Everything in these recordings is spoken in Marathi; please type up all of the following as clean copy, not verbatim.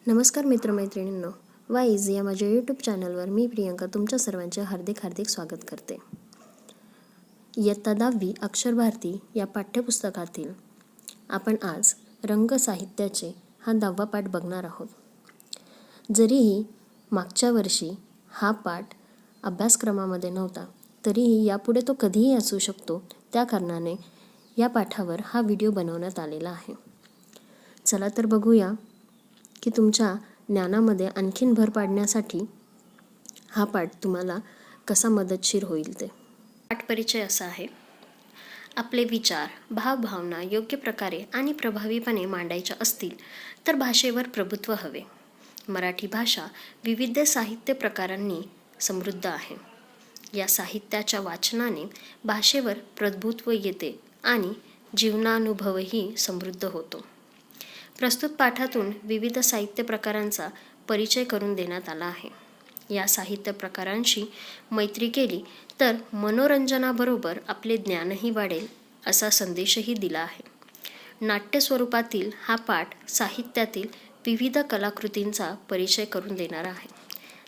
नमस्कार मित्रमैत्रिणींनो, वाईज या माझ्या यूट्यूब चॅनलवर मी प्रियंका तुमच्या सर्वांचे हार्दिक स्वागत करते. इयत्ता 10वी अक्षर भारती या पाठ्यपुस्तकातील आपण आज रंग साहित्याचे हा 10वा पाठ बघणार आहोत. जरीही मागच्या वर्षी हा पाठ अभ्यासक्रमामध्ये नव्हता, तरीही यापुढे तो कधीही असू शकतो. त्या कारणाने या पाठावर हा व्हिडिओ बनवण्यात आलेला आहे. चला तर बघूया की तुमच्या ज्ञानामध्ये आणखीन भर पाडण्यासाठी हा पाठ तुम्हाला कसा मदतशीर होईल ते. पाठ परिचय असा आहे: आपले विचार, भावभावना योग्य प्रकारे आणि प्रभावीपणे मांडायचे असतील तर भाषेवर प्रभुत्व हवे. मराठी भाषा विविध साहित्य प्रकारांनी समृद्ध आहे. या साहित्याच्या वाचनाने भाषेवर प्रभुत्व येते आणि जीवनानुभवही समृद्ध होतो. प्रस्तुत पाठातून विविध साहित्य प्रकारांचा परिचय करून देण्यात आला आहे. या साहित्य प्रकारांशी मैत्री केली तर मनोरंजनाबरोबर आपले ज्ञानही वाढेल असा संदेशही दिला आहे. नाट्य स्वरूपातील हा पाठ साहित्यातील विविध कलाकृतींचा परिचय करून देणारा आहे.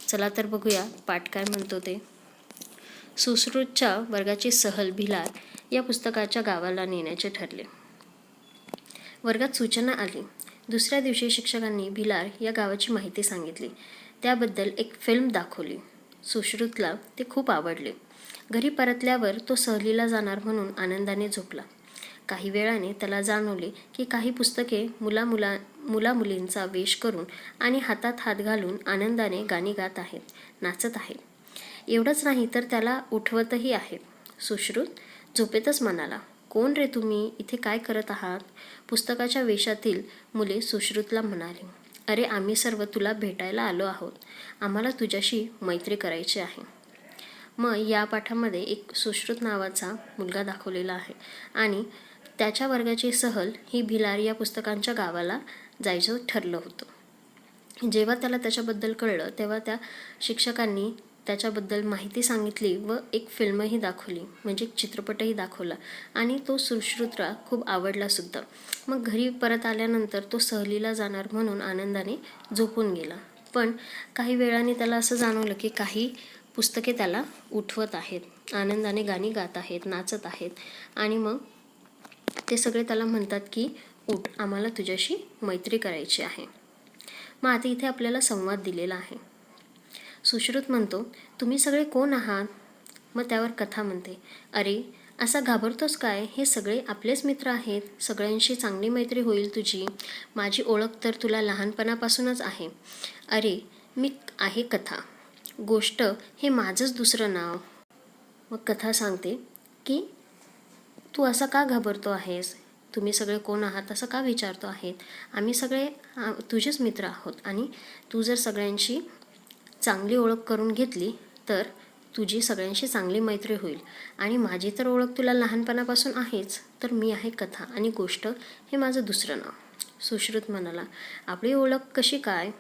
चला तर बघूया पाठ काय म्हणतो ते. सुश्रुतच्या वर्गाची सहल भिलार या पुस्तकाच्या गावाला नेण्याचे ठरले. वर्गात सूचना आली. दुसऱ्या दिवशी शिक्षकांनी भिलार या गावाची माहिती सांगितली. त्याबद्दल एक फिल्म दाखवली. सुश्रुतला ते खूप आवडले. घरी परतल्यावर तो सहलीला जाणार म्हणून आनंदाने झोपला. काही वेळाने त्याला जाणवले की काही पुस्तके मुलामुलींचा वेश करून आणि हातात हात घालून आनंदाने गाणी गात आहेत, नाचत आहेत. एवढंच नाही तर त्याला उठवतही आहेत. सुश्रुत झोपेतच म्हणाला, कोण रे तुम्ही? इथे काय करत आहात? पुस्तकाच्या वेशातील मुले सुश्रुतला म्हणाले, अरे आम्ही सर्व तुला भेटायला आलो आहोत. आम्हाला तुझ्याशी मैत्री करायची आहे. मग या पाठामध्ये एक सुश्रुत नावाचा मुलगा दाखवलेला आहे आणि त्याच्या वर्गाची सहल ही भिलार या पुस्तकांच्या गावाला जायचं ठरलं होतं. जेव्हा त्याला त्याच्याबद्दल कळलं तेव्हा त्या शिक्षकांनी त्याच्याबद्दल माहिती सांगितली व एक फिल्मही दाखवली, म्हणजे चित्रपटही दाखवला आणि तो सुश्रुतला खूप आवडला सुद्धा. मग घरी परत आल्यानंतर तो सहलीला जाणार म्हणून आनंदाने झोपून गेला. पण काही वेळाने त्याला असं जाणवलं की काही पुस्तके त्याला उठवत आहेत, आनंदाने गाणी गात आहेत, नाचत आहेत आणि मग ते सगळे त्याला म्हणतात की उठ, आम्हाला तुझ्याशी मैत्री करायची आहे. मग आता इथे आपल्याला संवाद दिलेला आहे. सुश्रुत म्हणतो, तुम्ही सगळे कोण आहात? मग त्यावर कथा म्हणते, अरे असा घाबरतोस काय? हे सगळे आपलेच मित्र आहेत. सगळ्यांशी चांगली मैत्री होईल तुझी. माझी ओळख तर तुला लहानपणापासूनच आहे. अरे मी आहे कथा. गोष्ट हे माझंच दुसरं नाव. मग कथा सांगते की तू असा का घाबरतो आहेस? तुम्ही सगळे कोण आहात असं का विचारतो आहेत? आम्ही सगळे तुझेच मित्र आहोत आणि तू जर सगळ्यांशी चांगली ओळख करून घेतली तर तुझी सगळ्यांशी चांगली मैत्री होईल. आणि माझी तर ओळख तुला लहानपणापासून आहेच. तर मी आहे कथा आणि गोष्ट हे माझं दुसरं नाव. सुश्रुत म्हणाला, आपली ओळख कशी काय?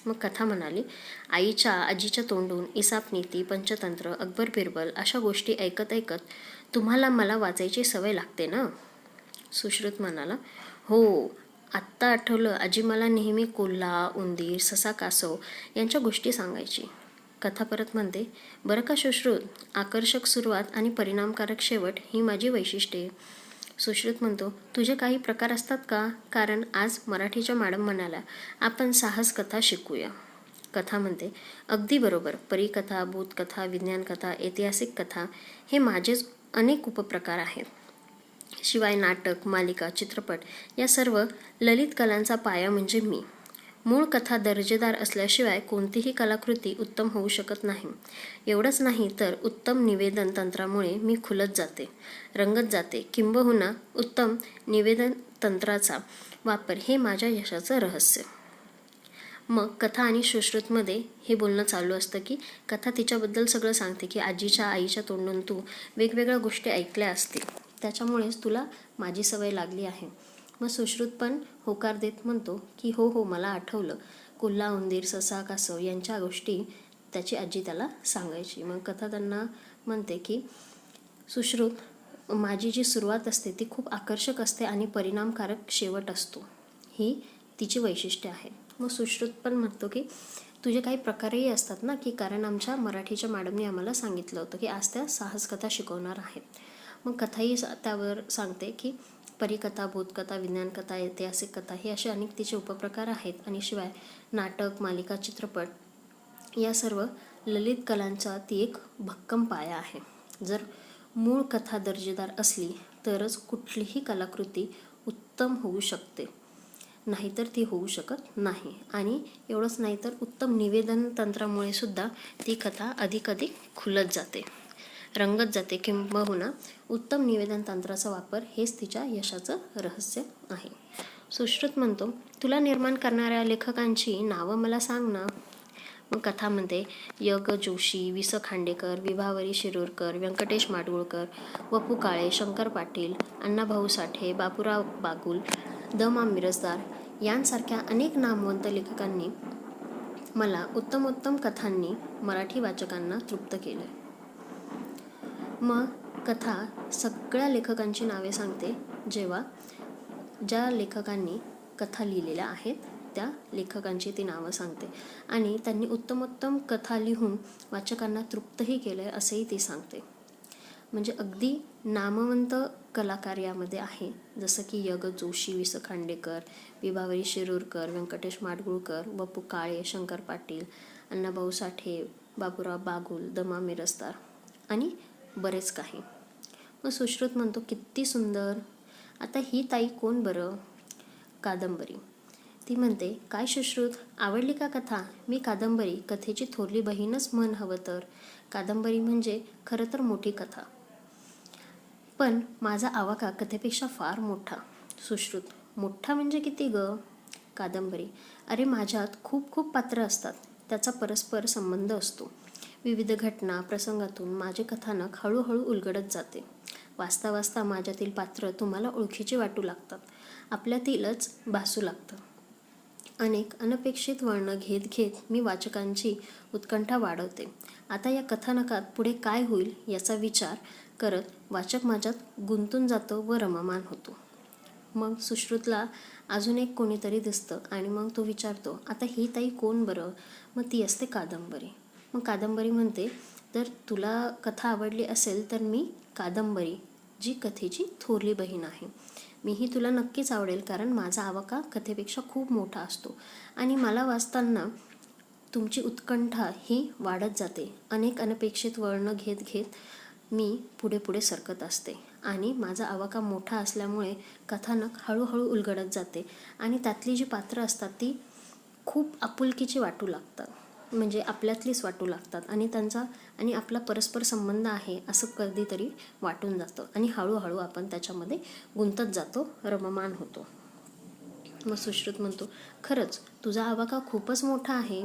मग कथा म्हणाली, आजीच्या तोंडून इसाप नीती, पंचतंत्र, अकबर बिरबल अशा गोष्टी ऐकत ऐकत तुम्हाला मला वाचायची सवय लागते ना? सुश्रुत म्हणाला, हो, आत्ता आठवलं. आजी मला नेहमी कोल्हा, उंदीर, ससा, कासव यांच्या गोष्टी सांगायची. कथा परत म्हणते, बरं का सुश्रुत, आकर्षक सुरुवात आणि परिणामकारक शेवट ही माझी वैशिष्ट्ये. सुश्रुत म्हणतो, तुझे काही प्रकार असतात का? कारण आज मराठीच्या मॅडम म्हणाल्या आपण साहस कथा शिकूया. कथा म्हणते, अगदी बरोबर. परीकथा, भूतकथा, विज्ञानकथा, ऐतिहासिक कथा हे माझेच अनेक उपप्रकार आहेत. शिवाय नाटक, मालिका, चित्रपट या सर्व ललित कलांचा पाया म्हणजे मी. मूळ कथा दर्जेदार असल्याशिवाय कोणतीही कलाकृती उत्तम होऊ शकत नाही. एवढंच नाही तर उत्तम निवेदन तंत्रामुळे मी खुलत जाते, रंगत जाते. किंबहुना उत्तम निवेदन तंत्राचा वापर हे माझ्या यशाचं रहस्य. मग कथा आणि सुश्रुतमध्ये हे बोलणं चालू असतं की कथा तिच्याबद्दल सगळं सांगते की आईच्या तोंडून तू वेगवेगळ्या गोष्टी ऐकल्या असतील, त्याच्यामुळेच तुला माझी सवय लागली आहे. मग सुश्रुत पण होकार देत म्हणतो की हो, मला आठवलं. कोल्हा, उंदीर, ससा, कासव यांच्या गोष्टी त्याची आजी त्याला सांगायची. मग कथा त्यांना म्हणते की सुश्रुत, माझी जी सुरुवात असते ती खूप आकर्षक असते आणि परिणामकारक शेवट असतो. ही तिची वैशिष्ट्ये आहेत. मग सुश्रुत पण म्हणतो की तुझे काही प्रकारही असतात ना, की कारण आमच्या मराठीच्या मॅडमने आम्हाला सांगितलं होतं की आज त्या साहस कथा शिकवणार आहेत. मग कथाही त्यावर सांगते की परिकथा, भूतकथा, विज्ञानकथा, ऐतिहासिक कथा हे असे अनेक तिचे उपप्रकार आहेत. आणि शिवाय नाटक, मालिका, चित्रपट या सर्व ललित कलांचा ती एक भक्कम पाया आहे. जर मूळ कथा दर्जेदार असली तरच कुठलीही कलाकृती उत्तम होऊ शकते, नाहीतर ती होऊ शकत नाही. आणि एवढंच नाही तर उत्तम निवेदन तंत्रामुळे सुद्धा ती कथा अधिक खुलत जाते, रंगत जाते. किंबहुना उत्तम निवेदन तंत्राचा वापर हेच तिच्या यशाचं रहस्य आहे. सुश्रुत म्हणतो, तुला निर्माण करणाऱ्या लेखकांची नावं मला सांग ना. मग कथा म्हणते, य ग जोशी, वि स खांडेकर, विभावरी शिरूरकर, व्यंकटेश माडगूळकर, वपू काळे, शंकर पाटील, अण्णाभाऊ साठे, बापूराव बागुल, द मा मिरजदार यांसारख्या अनेक नामवंत लेखकांनी मला उत्तमोत्तम कथांनी मराठी वाचकांना तृप्त केलं. मग कथा सगळ्या लेखकांची नावे सांगते, ज्या लेखकांनी कथा लिहिलेल्या आहेत त्या लेखकांची ती नावं सांगते. आणि त्यांनी उत्तमोत्तम कथा लिहून वाचकांना तृप्तही केलं आहे असेही ती सांगते. म्हणजे अगदी नामवंत कलाकार यामध्ये आहे, जसं की य ग जोशी, वि स खांडेकर, विभावरी शिरूरकर, व्यंकटेश माडगूळकर, वपू काळे, शंकर पाटील, अण्णाभाऊ साठे, बापूराव बागुल, द मा मिरजदार आणि बरेच काही. मग सुश्रुत म्हणतो, किती सुंदर. आता ही ताई कोण बरं? कादंबरी. ती म्हणते, काय सुश्रुत, आवडली का कथा? मी कादंबरी, कथेची थोरली बहीणच म्हण हवं तर. कादंबरी म्हणजे खरं तर मोठी कथा, पण माझा आवाका कथेपेक्षा फार मोठा. सुश्रुत, मोठा म्हणजे किती ग? कादंबरी, अरे माझ्यात खूप खूप पात्र असतात, त्याचा परस्पर संबंध असतो. विविध घटना प्रसंगातून माझे कथानक हळूहळू उलगडत जाते. वाचता वाचता माझ्यातील पात्र तुम्हाला ओळखीची वाटू लागतात, आपल्यातीलच भासू लागतं. अनेक अनपेक्षित वळणं घेत घेत मी वाचकांची उत्कंठा वाढवते. आता या कथानकात पुढे काय होईल याचा विचार करत वाचक माझ्यात गुंतून जातो व रममाण होतो. मग सुश्रुतला अजून एक कोणीतरी दिसतं आणि मग तो विचारतो, आता ही ताई कोण बरं? मग ती असते कादंबरी. मग कादंबरी म्हणते, तर तुला कथा आवडली असेल तर मी कादंबरी, जी कथेची थोरली बहीण आहे, मीही तुला नक्कीच आवडेल, कारण माझा आवाका कथेपेक्षा खूप मोठा असतो आणि मला वाचताना तुमची उत्कंठा ही वाढत जाते. अनेक अनपेक्षित वळणं घेत घेत मी पुढे पुढे सरकत असते आणि माझा आवाका मोठा असल्यामुळे कथानक हळूहळू उलगडत जाते आणि त्यातली जी पात्रं असतात ती खूप आपुलकीची वाटू लागतात, म्हणजे आपल्यातलीच वाटू लागतात आणि त्यांचा आणि आपला परस्पर संबंध आहे असं कधीतरी वाटून जातं आणि हळूहळू आपण त्याच्यामध्ये गुंतत जातो, रममाण होतो. मग सुश्रुत म्हणतो, खरंच तुझा आवाका खूपच मोठा आहे.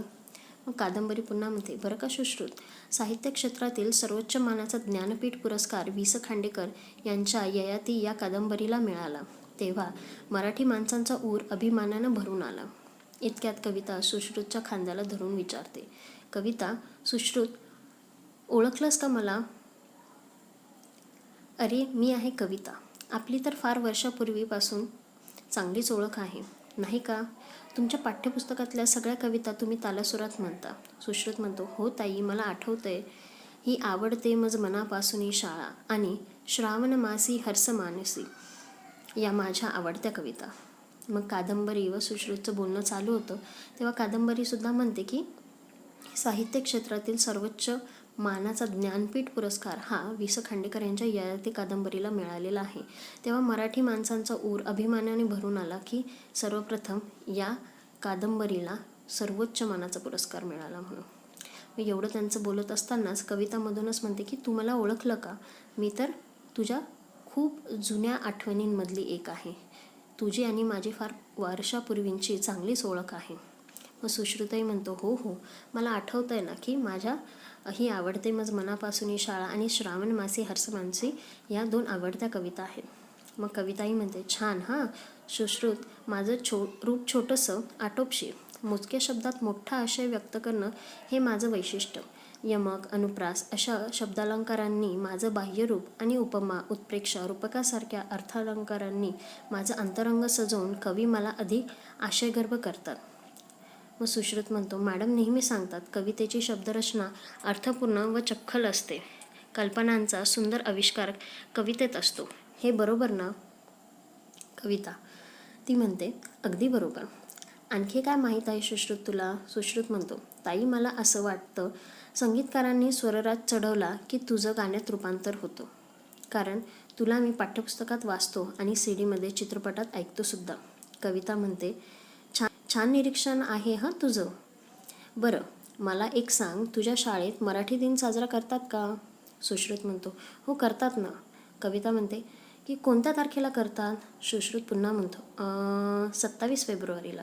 मग कादंबरी पुन्हा म्हणते, बरं का सुश्रुत, साहित्य क्षेत्रातील सर्वोच्च मानाचा ज्ञानपीठ पुरस्कार वि स खांडेकर यांच्या ययाती या कादंबरीला मिळाला तेव्हा मराठी माणसांचा ऊर अभिमानानं भरून आला. इतक्यात कविता सुश्रुतच्या खांद्याला धरून विचारते, कविता, सुश्रुत, ओळखलंस का मला? अरे मी आहे कविता. आपली तर फार वर्षापूर्वीपासून चांगलीच ओळख आहे, नाही का? तुमच्या पाठ्यपुस्तकातल्या सगळ्या कविता तुम्ही तालासुरात म्हणता. सुश्रुत म्हणतो, हो ताई, मला आठवतंय. ही आवडते मज मनापासून शाळा आणि श्रावण मासी हर्ष मानसी या माझ्या आवडत्या कविता. मग कादंबरी व सुश्रुतचं बोलणं चालू होतं तेव्हा कादंबरीसुद्धा म्हणते की साहित्य क्षेत्रातील सर्वोच्च मानाचा ज्ञानपीठ पुरस्कार हा वि स खांडेकर यांच्या ययाती कादंबरीला मिळालेला आहे. तेव्हा मराठी माणसांचा ऊर अभिमानाने भरून आला की सर्वप्रथम या कादंबरीला सर्वोच्च मानाचा पुरस्कार मिळाला म्हणून. मग एवढं त्यांचं बोलत असतानाच कवितामधूनच म्हणते की तू मला ओळखलं का? मी तर तुझ्या खूप जुन्या आठवणींमधली एक आहे. तुझी आणि माझी फार वर्षापूर्वींची चांगलीच ओळख आहे. मग सुश्रुतही म्हणतो, हो हो, मला आठवतं आहे ना की माझ्या ही आवडते मज मनापासून शाळा आणि श्रावण मासी हर्षमानसी या 2 आवडत्या कविता आहेत. मग कविताही म्हणते, छान हां सुश्रुत, माझं रूप छोटंसं आटोपशीर, मोजक्या शब्दात मोठा आशय व्यक्त करणं हे माझं वैशिष्ट्य. यमक, अनुप्रास अशा शब्दालंकारांनी माझं बाह्यरूप आणि उपमा, उत्प्रेक्षा, रूपकासारख्या अर्थालंकारांनी माझं अंतरंग सजवून कवी मला अधिक आशयगर्भ करतात. मग सुश्रुत म्हणतो, मॅडम नेहमी सांगतात कवितेची शब्दरचना अर्थपूर्ण व चपखल असते. कल्पनांचा सुंदर आविष्कार कवितेत असतो. हे बरोबर ना? कविता ती म्हणते, अगदी बरोबर. आणखी काय माहीत आहे सुश्रुत तुला? सुश्रुत म्हणतो, ताई मला असं वाटतं संगीतकारांनी स्वरराज चढवला की तुझं गाण्यात रूपांतर होतं. कारण तुला मी पाठ्यपुस्तकात वाचतो आणि CD मध्ये चित्रपटात ऐकतो सुद्धा. कविता म्हणते, छान निरीक्षण आहे हं तुझं. बरं मला एक सांग, तुझ्या शाळेत मराठी दिन साजरा करतात का? सुश्रुत म्हणतो, हो करतात ना. कविता म्हणते की कोणत्या तारखेला करतात? सुश्रुत पुन्हा म्हणतो 27 फेब्रुवारीला.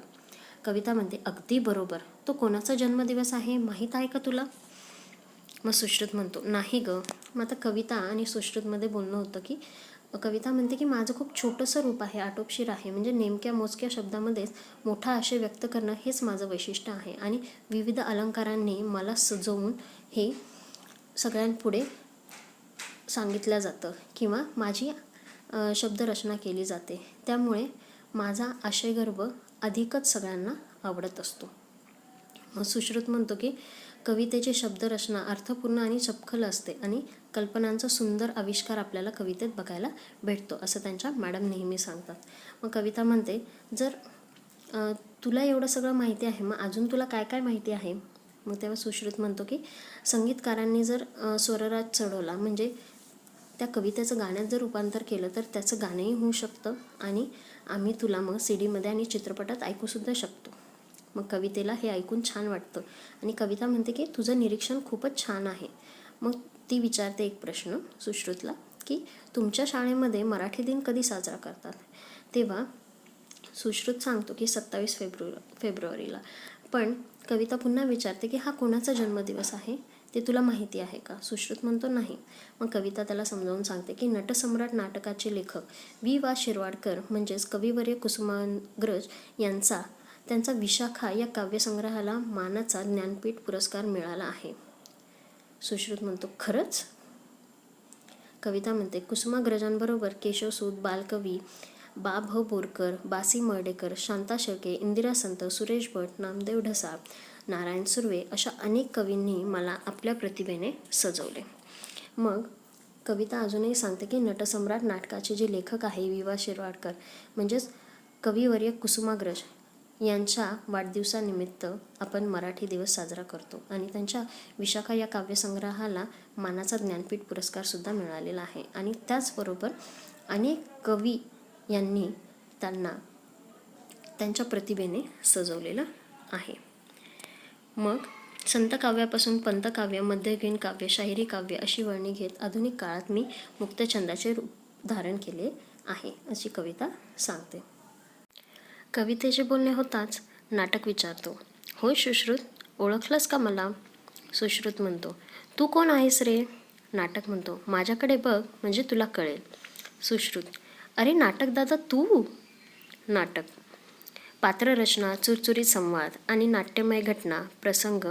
कविता म्हणते, अगदी बरोबर. तो कोणाचा जन्मदिवस आहे माहीत आहे का तुला? मग सुश्रुत म्हणतो, नाही गं. मग आता कविता आणि सुश्रुतमध्ये बोलणं होतं की कविता म्हणते की माझं खूप छोटंसं रूप आहे, आटोपशीर आहे. म्हणजे नेमक्या मोजक्या शब्दामध्येच मोठा आशय व्यक्त करणं हेच माझं वैशिष्ट्य आहे. आणि विविध अलंकारांनी मला सजवून हे सगळ्यांपुढे सांगितलं जातं किंवा माझी शब्दरचना केली जाते. त्यामुळे माझा आशयगर्भ अधिकच सगळ्यांना आवडत असतो. मग सुश्रुत म्हणतो की कवितेची शब्दरचना अर्थपूर्ण आणि चपखल असते आणि कल्पनांचा सुंदर आविष्कार आपल्याला कवितेत बघायला भेटतो, असं त्यांच्या मॅडम नेहमी सांगतात. मग कविता म्हणते, जर तुला एवढं सगळं माहिती आहे, मग अजून तुला काय काय माहिती आहे? मग तेव्हा सुश्रुत म्हणतो की संगीतकारांनी जर स्वरराज चढवला म्हणजे त्या कवितेचं गाण्यात जर रूपांतर केलं तर त्याचं गाणंही होऊ शकतं आणि आम्ही तुला मग CD मध्ये आणि चित्रपटात ऐकूसुद्धा शकतो. मग कवितेला हे ऐकून छान वाटतं आणि कविता म्हणते की तुझं निरीक्षण खूपच छान आहे. मग ती विचारते एक प्रश्न सुश्रुतला की तुमच्या शाळेमध्ये मराठी दिन कधी साजरा करतात? तेव्हा सुश्रुत सांगतो की 27 फेब्रुवारीला. पण कविता पुन्हा विचारते की हा कोणाचा जन्मदिवस आहे, ते तुला माहिती आहे का? सुश्रुत म्हणतो नाही. मग कविता त्याला समजावून सांगते की नटसम्राट नाटकाचे लेखक वि. शिरवाडकर म्हणजेच कविवर्य कुसुमाग्रज त्यांचा विशाखा या काव्यसंग्रहाला मानाचा ज्ञानपीठ पुरस्कार मिळाला आहे. सुश्रुत म्हणतो, खरंच? कविता म्हणते, कुसुमाग्रजांबरोबर केशवसूत, बालकवी बा. भ. बोरकर, बासी मर्डेकर, शांता शेळके, इंदिरा संत, सुरेश भट, नामदेव ढसाळ, नारायण सुर्वे अशा अनेक कवींनी मला आपल्या प्रतिभेने सजवले. मग कविता अजूनही सांगते की नटसम्राट नाटकाचे जे लेखक आहे वि. शिरवाडकर म्हणजेच कविवर्य कुसुमाग्रज यांच्या वाढदिवसानिमित्त आपण मराठी दिवस साजरा करतो आणि त्यांच्या विशाखा या काव्यसंग्रहाला मानाचा ज्ञानपीठ पुरस्कारसुद्धा मिळालेला आहे. आणि त्याचबरोबर अनेक कवी यांनी त्यांना त्यांच्या प्रतिभेने सजवलेलं आहे. मग संत काव्यापासून पंतकाव्य, मध्ययुगीन काव्य, शाहिरी काव्य अशी वळणी घेत आधुनिक काळात मी मुक्तछंदाचे रूप धारण केले आहे, अशी कविता सांगते. कवितेचे बोलणे होताच नाटक विचारतो, होय सुश्रुत, ओळखलंस का मला? सुश्रुत म्हणतो, तू कोण आहेस रे? नाटक म्हणतो, माझ्याकडे बघ म्हणजे तुला कळेल. सुश्रुत, अरे नाटक दादा तू? नाटक, पात्ररचना, चुरचुरीत संवाद आणि नाट्यमय घटना प्रसंग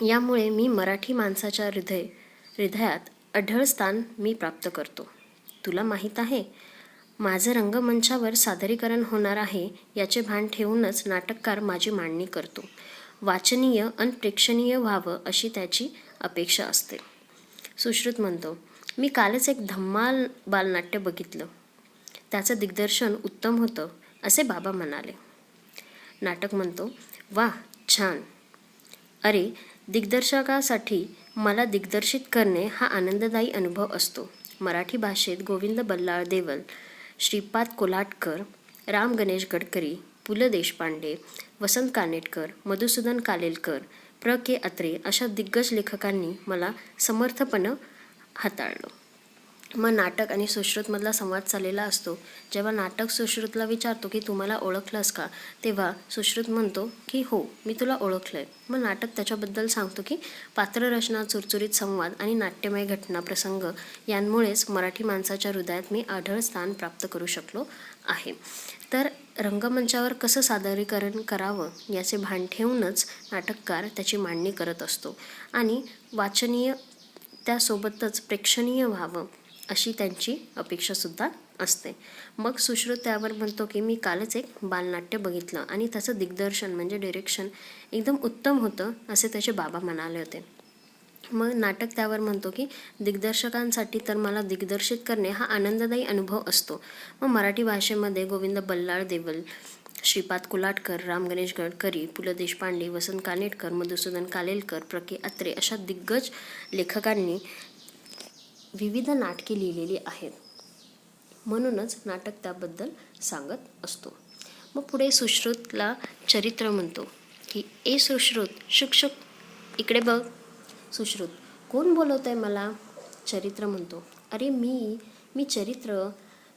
यामुळे मी मराठी माणसाच्या हृदयात अढळ स्थान मी प्राप्त करतो. तुला माहीत आहे, माझं रंगमंचावर सादरीकरण होणार आहे याचे भान ठेवूनच नाटककार माझी मांडणी करतो. वाचनीय आणि प्रेक्षणीय व्हावं अशी त्याची अपेक्षा असते. सुश्रुत म्हणतो, मी कालच एक धम्माल बालनाट्य बघितलं. त्याचं दिग्दर्शन उत्तम होतं असे बाबा म्हणाले. नाटक म्हणतो, वा छान. अरे दिग्दर्शकासाठी मला दिग्दर्शित करणे हा आनंददायी अनुभव असतो. मराठी भाषेत गोविंद बल्लाळ देवल, श्रीपाद कोल्हाटकर, राम गणेश गडकरी, पु. ल. देशपांडे, वसंत कानेटकर, मधुसूदन कालेलकर, प्र. के. अत्रे अशा दिग्गज लेखकांनी मला समर्थपणे हाताळलं. मग नाटक आणि सुश्रुतमधला संवाद चाललेला असतो. जेव्हा नाटक सुश्रुतला विचारतो की तू मला ओळखलंस का, तेव्हा सुश्रुत म्हणतो की हो मी तुला ओळखलंय. मग नाटक त्याच्याबद्दल सांगतो की पात्ररचना, चुरचुरीत संवाद आणि नाट्यमय घटना प्रसंग यांमुळेच मराठी माणसाच्या हृदयात मी अढळ स्थान प्राप्त करू शकलो आहे. तर रंगमंचावर कसं सादरीकरण करावं याचे भान ठेवूनच नाटककार त्याची मांडणी करत असतो आणि वाचनीय त्यासोबतच प्रेक्षणीय व्हावं अशी त्यांची अपेक्षासुद्धा असते. मग सुश्रुत त्यावर म्हणतो की मी कालच एक बालनाट्य बघितलं आणि त्याचं दिग्दर्शन म्हणजे डिरेक्शन एकदम उत्तम होतं असे त्याचे बाबा म्हणाले होते. मग नाटक त्यावर म्हणतो की दिग्दर्शकांसाठी तर मला दिग्दर्शित करणे हा आनंददायी अनुभव असतो. मग मराठी भाषेमध्ये गोविंद बल्लाळ देवल, श्रीपाद कुलाटकर, राम गणेश गडकरी, पु ल देशपांडे, वसंत कानेटकर, मधुसूदन कालेलकर, प्र के अत्रे अशा दिग्गज लेखकांनी विविध नाटके लिहिलेली आहेत. म्हणूनच नाटक त्याबद्दल सांगत असतो. मग पुढे सुश्रुतला चरित्र म्हणतो की ए सुश्रुत, शुक शुक, इकडे बघ. सुश्रुत, कोण बोलवत आहे मला? चरित्र म्हणतो, अरे मी चरित्र.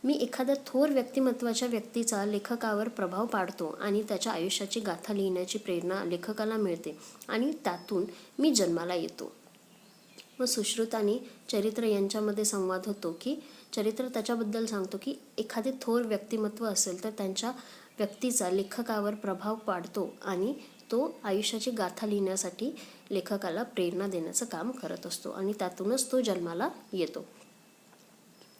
मी एखाद्या थोर व्यक्तिमत्वाच्या व्यक्तीचा लेखकावर प्रभाव पाडतो आणि त्याच्या आयुष्याची गाथा लिहिण्याची प्रेरणा लेखकाला मिळते आणि त्यातून मी जन्माला येतो. मग सुश्रुत आणि चरित्र यांच्यामध्ये संवाद होतो की चरित्र त्याच्याबद्दल सांगतो की एखादे थोर व्यक्तिमत्व असेल तर त्यांच्या व्यक्तीचा लेखकावर प्रभाव पाडतो आणि तो आयुष्याची गाथा लिहिण्यासाठी लेखकाला प्रेरणा देण्याचं काम करत असतो आणि त्यातूनच तो जन्माला येतो.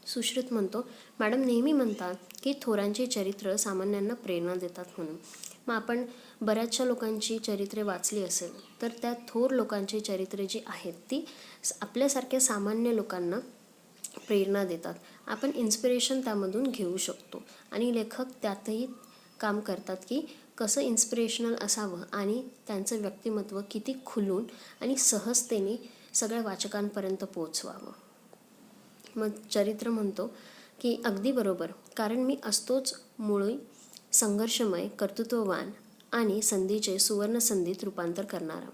सुश्रुत म्हणतो, मॅडम नेहमी म्हणतात की थोरांची चरित्र सामान्यांना प्रेरणा देतात म्हणून. मग आपण बऱ्याचशा लोकांची चरित्रे वाचली असेल तर त्या थोर लोकांची चरित्रे जी आहेत ती आपल्यासारख्या सामान्य लोकांना प्रेरणा देतात. आपण इन्स्पिरेशन त्यामधून घेऊ शकतो आणि लेखक त्यातही काम करतात की कसं इन्स्पिरेशनल असावं आणि त्यांचं व्यक्तिमत्व किती खुलून आणि सहजतेने सगळ्या वाचकांपर्यंत पोचवावं. मग चरित्र म्हणतो की अगदी बरोबर, कारण मी असतोच मुळी संघर्षमय, कर्तृत्ववान आणि संधीचे सुवर्ण संधीत रूपांतर करणारा.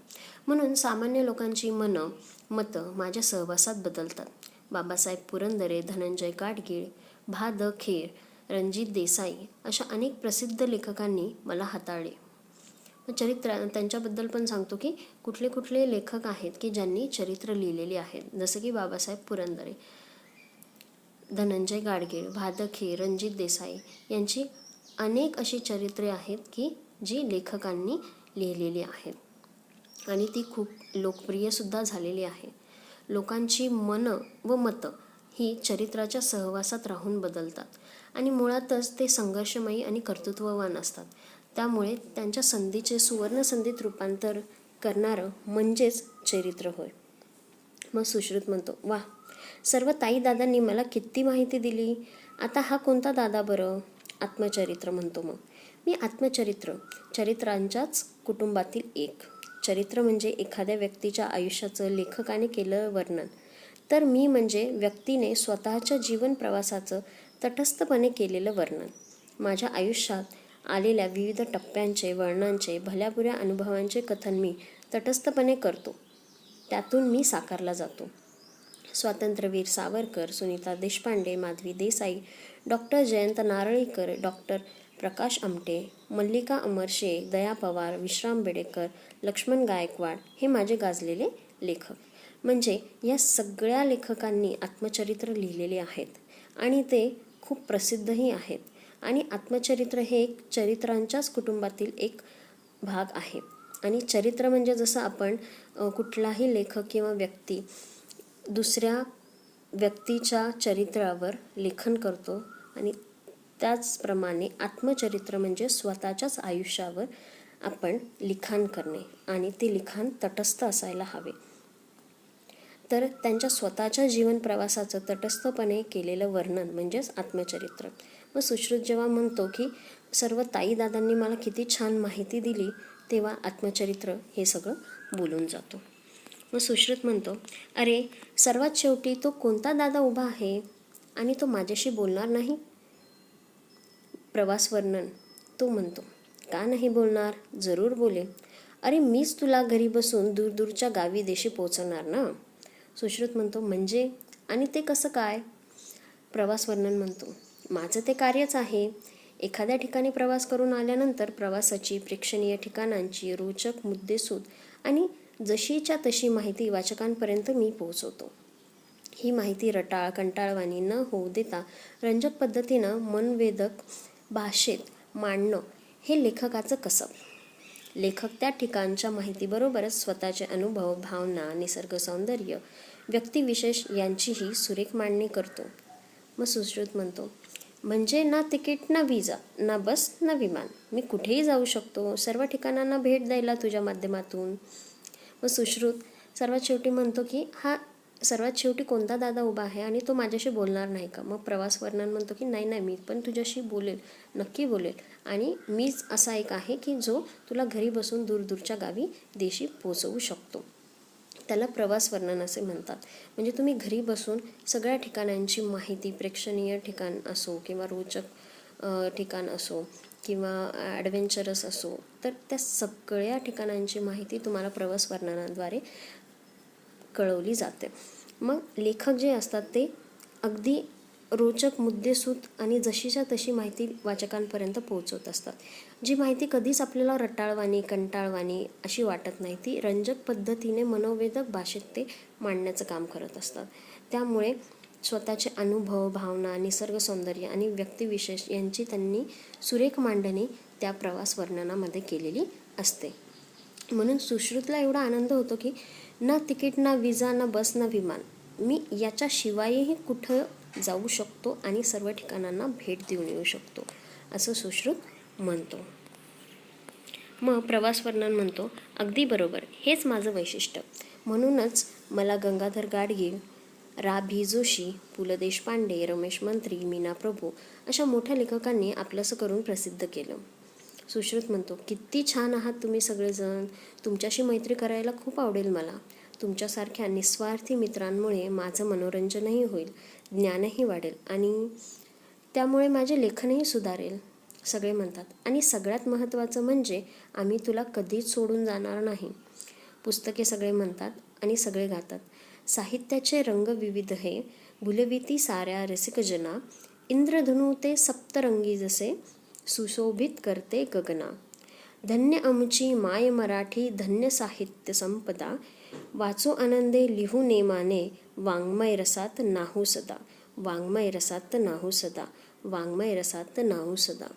म्हणून सामान्य लोकांची मतं माझ्या सहवासात बदलतात. बाबासाहेब पुरंदरे, धनंजय गाडगीळ, भा द खेर, रणजित देसाई अशा अनेक प्रसिद्ध लेखकांनी मला हाताळले. चरित्र त्यांच्याबद्दल पण सांगतो की कुठले कुठले लेखक आहेत की ज्यांनी चरित्र लिहिलेली आहेत, जसं की बाबासाहेब पुरंदरे, धनंजय गाडगीळ, भा द खेर, रणजित देसाई यांची अनेक अशी चरित्रे आहेत की जी लेखकांनी लिहिलेली आहेत आणि ती खूप लोकप्रियसुद्धा झालेली आहे. लोकांची मनं व मतं ही चरित्राच्या सहवासात राहून बदलतात आणि मुळातच ते संघर्षमयी आणि कर्तृत्ववान असतात. त्यामुळे त्यांच्या संधीचे सुवर्ण संधीत रूपांतर करणारं म्हणजेच चरित्र होय. मग सुश्रुत म्हणतो, वा, सर्व ताई दादांनी मला किती माहिती दिली. आता हा कोणता दादा बरं? आत्मचरित्र म्हणतो. मग मी आत्मचरित्र, चरित्रांच्याच कुटुंबातील एक. चरित्र म्हणजे एखाद्या व्यक्तीच्या आयुष्याचं लेखकाने केलं वर्णन, तर मी म्हणजे व्यक्तीने स्वतःच्या जीवन प्रवासाचं तटस्थपणे केलेलं वर्णन. माझ्या आयुष्यात आलेल्या विविध टप्प्यांचे, वळणांचे, भल्याबुऱ्या अनुभवांचे कथन मी तटस्थपणे करतो. त्यातून मी साकारला जातो. स्वातंत्र्यवीर सावरकर, सुनीता देशपांडे, माधवी देसाई, डॉक्टर जयंत नारळीकर, डॉक्टर प्रकाश आमटे, मल्लिका अमर शेख, दया पवार, विश्राम बेडेकर, लक्ष्मण गायकवाड हे माझे गाजलेले लेखक. म्हणजे या सगळ्या लेखकांनी आत्मचरित्र लिहिलेले आहेत आणि ते खूप प्रसिद्धही आहेत. आणि आत्मचरित्र हे एक चरित्रांच्याच कुटुंबातील एक भाग आहे. आणि चरित्र म्हणजे जसं आपण कुठलाही लेखक किंवा व्यक्ती दुसऱ्या व्यक्तीच्या चरित्रावर लेखन करतो आणि त्याचप्रमाणे आत्मचरित्र म्हणजे स्वतःच्याच आयुष्यावर आपण लिखाण करणे आणि ते लिखाण तटस्थ असायला हवे. तर त्यांच्या स्वतःच्या जीवन प्रवासाचं तटस्थपणे केलेलं वर्णन म्हणजेच आत्मचरित्र. मग सुश्रुत जेव्हा म्हणतो की सर्व ताई दादांनी मला किती छान माहिती दिली, तेव्हा आत्मचरित्र हे सगळं बोलून जातो. मग सुश्रुत म्हणतो, अरे सर्वात शेवटी तो कोणता दादा उभा आहे आणि तो माझ्याशी बोलणार नाही? प्रवास वर्णन. तो म्हणतो, का नाही बोलणार, जरूर बोलेल. अरे मीच तुला घरी बसून दूरदूरच्या गावी देशी पोचवणार ना. सुश्रुत म्हणतो, म्हणजे आणि ते कसं काय? प्रवास वर्णन म्हणतो, माझं ते कार्यच आहे. एखाद्या ठिकाणी प्रवास करून आल्यानंतर प्रवासाची, प्रेक्षणीय ठिकाणांची रोचक, मुद्देसूद आणि जशीच्या तशी माहिती वाचकांपर्यंत मी पोहोचवतो. ही माहिती रटाळ, कंटाळवाणी न होऊ देता रंजक पद्धतीनं मनवेधक भाषेत मांडणं हे लेखकाचं कसब. लेखक त्या ठिकाणच्या माहितीबरोबरच स्वतःचे अनुभव, भावना, निसर्ग सौंदर्य, व्यक्तिविशेष यांचीही सुरेख मांडणी करतो. मग सुश्रुत म्हणतो, म्हणजे ना तिकीट ना विजा ना बस ना विमान, मी कुठेही जाऊ शकतो, सर्व ठिकाणांना भेट द्यायला तुझ्या माध्यमातून. मग सुश्रुत सर्वात शेवटी म्हणतो की हा सर्वात शेवटी कोणता दादा उभा आहे आणि तो माझ्याशी बोलणार नाही का. मग प्रवास वर्णन म्हणतो की नाही नाही, मी पण तुझ्याशी बोलेल, नक्की बोलेल, आणि मीच असा एक आहे की जो तुला घरी बसून दूरदूरच्या गावी देशी पोचवू शकतो. त्याला प्रवास वर्णन असे म्हणतात. म्हणजे तुम्ही घरी बसून सगळ्या ठिकाणांची माहिती, प्रेक्षणीय ठिकाण असो किंवा रोचक ठिकाण असो किंवा ॲडव्हेंचरस असो, तर त्या सगळ्या ठिकाणांची माहिती तुम्हाला प्रवास वर्णनाद्वारे कळवली जाते. मग लेखक जे असतात ते अगदी रोचक, मुद्देसूद आणि जशीच्या तशी माहिती वाचकांपर्यंत पोहोचवत असतात. जी माहिती कधीच आपल्याला रटाळवाणी, कंटाळवाणी अशी वाटत नाही, ती रंजक पद्धतीने मनोवेधक भाषेत ते मांडण्याचं काम करत असतात. त्यामुळे स्वतःचे अनुभव, भावना, निसर्ग सौंदर्य आणि व्यक्तिविशेष यांची त्यांनी सुरेख मांडणी त्या प्रवास वर्णनामध्ये केलेली असते. म्हणून सुश्रुतला एवढा आनंद होतो की ना तिकीट ना विजा ना बस ना विमान, मी याच्याशिवायही कुठं जाऊ शकतो आणि सर्व ठिकाणांना भेट देऊन येऊ शकतो, असं सुश्रुत म्हणतो. मग प्रवास वर्णन म्हणतो, अगदी बरोबर, हेच माझं वैशिष्ट्य. म्हणूनच मला गंगाधर गाडगीळ, रा भी जोशी, पु ल देशपांडे, रमेश मंत्री, मीना प्रभू अशा मोठ्या लेखकांनी आपलंसं करून प्रसिद्ध केलं. सुश्रुत म्हणतो, किती छान आहात तुम्ही सगळेजण, तुमच्याशी मैत्री करायला खूप आवडेल मला. तुमच्यासारख्या निस्वार्थी मित्रांमुळे माझं मनोरंजनही होईल, ज्ञानही वाढेल आणि त्यामुळे माझे लेखनही सुधारेल. सगळे म्हणतात, आणि सगळ्यात महत्त्वाचं म्हणजे आम्ही तुला कधीच सोडून जाणार नाही. पुस्तके सगळे म्हणतात आणि सगळे गातात. साहित्याचे रंग विविध हे, भुलविती साऱ्या रसिकजना, इंद्रधनू ते सप्तरंगी जसे, सुशोभित करते गगना. धन्य आमची माय मराठी, धन्य साहित्य संपदा, वाचो आनंदे लिहू नेमाने, वाङ्मय रसात नाहू सदा, वाङ्मय रसात नाहू सदा, वाङ्मय रसात नाहू सदा.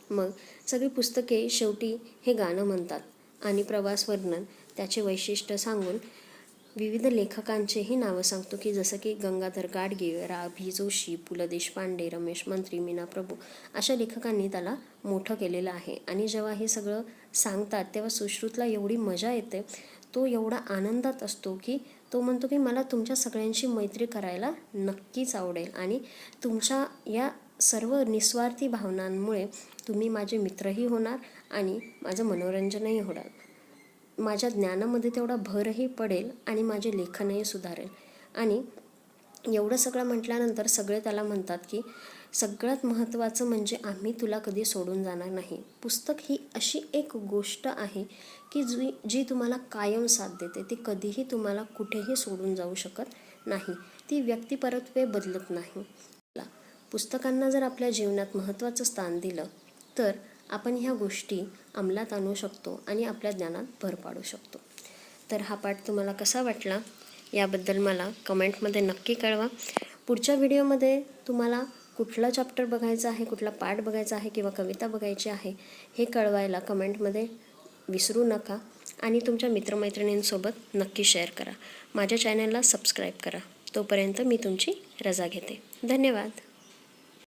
मग सगळी पुस्तके शेवटी हे गाणं म्हणतात आणि प्रवास वर्णन त्याचे वैशिष्ट्य सांगून विविध लेखकांचेही नावं सांगतो की जसं की गंगाधर गाडगीळ, रा भी जोशी, पु ल देशपांडे, रमेश मंत्री, मीना प्रभू अशा लेखकांनी त्याला मोठं केलेलं आहे. आणि जेव्हा हे सगळं सांगतात तेव्हा सुश्रुतला एवढी मजा येते, तो एवढा आनंदात असतो की तो म्हणतो की मला तुमच्या सगळ्यांशी मैत्री करायला नक्कीच आवडेल आणि तुमच्या या सर्व निस्वार्थी भावनांमुळे तुम्ही माझे मित्रही होणार आणि माझं मनोरंजनही होणार, माझ्या ज्ञानामध्ये तेवढा भरही पडेल आणि माझे लेखनही सुधारेल. आणि एवढं सगळं म्हटल्यानंतर सगळे त्याला म्हणतात की सगळ्यात महत्त्वाचं म्हणजे आम्ही तुला कधी सोडून जाणार नाही. पुस्तक ही अशी एक गोष्ट आहे की जी तुम्हाला कायम साथ देते, ती कधीही तुम्हाला कुठेही सोडून जाऊ शकत नाही, ती व्यक्तिपरत्वे बदलत नाही. पुस्तकांना जर आपल्या जीवनात महत्त्वाचं स्थान दिलं तर आपण ह्या गोष्टी अंमलात आणू शकतो आणि आपल्या ज्ञानात भर पाडू शकतो. तर हा पाठ तुम्हाला कसा वाटला याबद्दल मला कमेंटमध्ये नक्की कळवा. पुढच्या व्हिडिओमध्ये तुम्हाला कुठला चॅप्टर बघायचा आहे, कुठला पाठ बघायचा आहे किंवा कविता बघायची आहे हे कळवायला कमेंटमध्ये विसरू नका आणि तुमच्या मित्रमैत्रिणींसोबत नक्की शेअर करा. माझ्या चॅनलला सबस्क्राईब करा. तोपर्यंत मी तुमची रजा घेते. धन्यवाद.